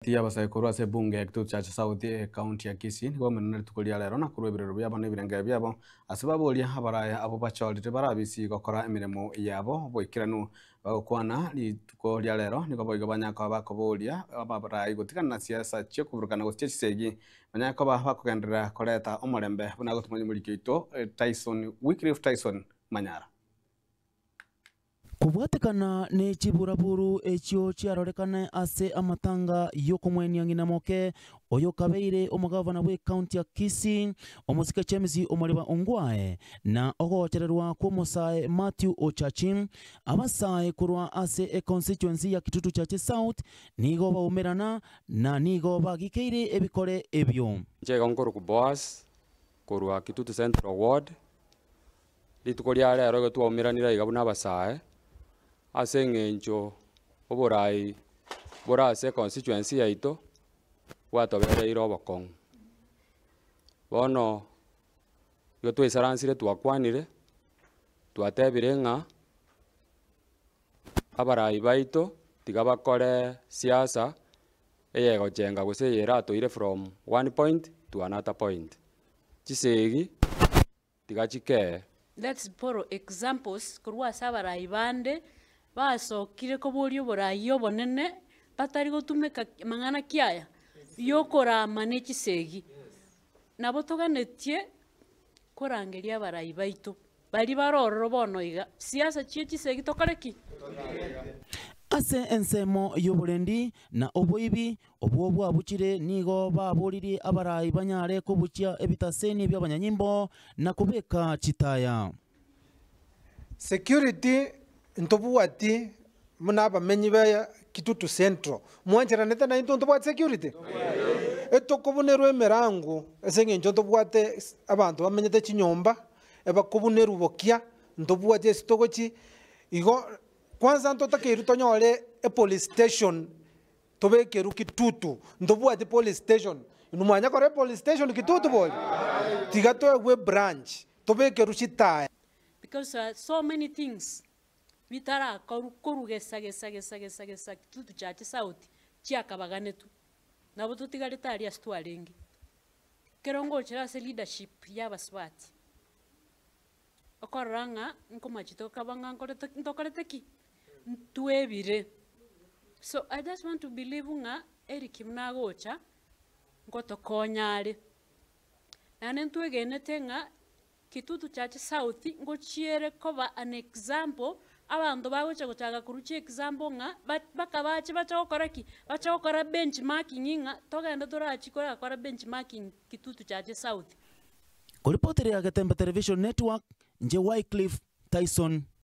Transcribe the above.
Tia basaikuru ase bunge Kitutu Chacha South county ya Kisii nigo menene tukulia lero na kurwe birero byabo n'ebirenge byabo asibabolia abaraya abo bachorite barabisi gokora emiremo yabo boikiranu bagokwana lituko lya lero nigo boigo banyaka bakobolia abarayi gotikana na siasa chio kuburukana gotie chisegi banyaka bakogendera koreta omorembe buna gotumanya muri kito Tyson Wycliffe Tyson Manyara Kubwatekana ne chiburaburu ekyo chiarorekane ase amatanga yokomwenia ngina moke oyo kabeire omugavana bwe county ya Kisii omusike chemisi omariba ongwae na ogochererwa kwa Musae Matthew Ochachi abasae kurwa ase constituency ya Kitutu Chacha South nigo baumerana na nigo bagikeire ebikore ebyo Njega nkoro ku boss kurwa Kitutu Central Ward litukoria lero go twaumiranira igabuna abasae ase ng'encho oborai borase constituency yaito gwatobereire obokong'u bono igo twaisaransire twakwanire twatebire ng'a abarai baito tiga bakore siasa eyegochenga gose eyeratoire from one point to another point chisegi tiga chikee. Let's borrow examples kurwa ase abarai bande basokire koborio borai obonene batari gotumeka mang'ana kiaya yokorama n'echisegi nabo toganetie korangeria abarai baito bari barororo bono iga siasa chie chisegi tokoreki ase ensemo yoborendi na oboibi obwo bwabukire nigo baborire abarai banyare kobukia ebitaseni by'abanyanyimbo na kubeka chitaya security ntobuati muna bamenyi ba Kitutu Central mwanjeranete na into ntobwate security etokobunerwa emerango esenge ncho ntobwate abantu bamenyete chinyomba ebakobuneru bokia ntobwate sitogochi igo kwanza ntotakeru tonyore police station tobekeru Kitutu ntobwate police station inumanya kore police station Kitutu boy tigato we branch tobekeru chitaya because so many things bitara korugesa Kitutu Chacha South chiakabagane tu nabo tutigarita ari astwarengi kerongo chira se leadership y'abaswati okoranga nkomachito kabanga ntokorete ki ntwebire. So I just want to believe nga Eric Mnagocha ngotokonyare nane ntwegenete nga Kitutu Chacha South ngochiere koba an example abantu bagocha gochaga kuruchi example nga bakabache bachokora benchmarking nga togenda torachikora kora benchmarking Kitutu Chacha South. Kuripoteri ya Gatembe Television Network nje Wycliffe Tyson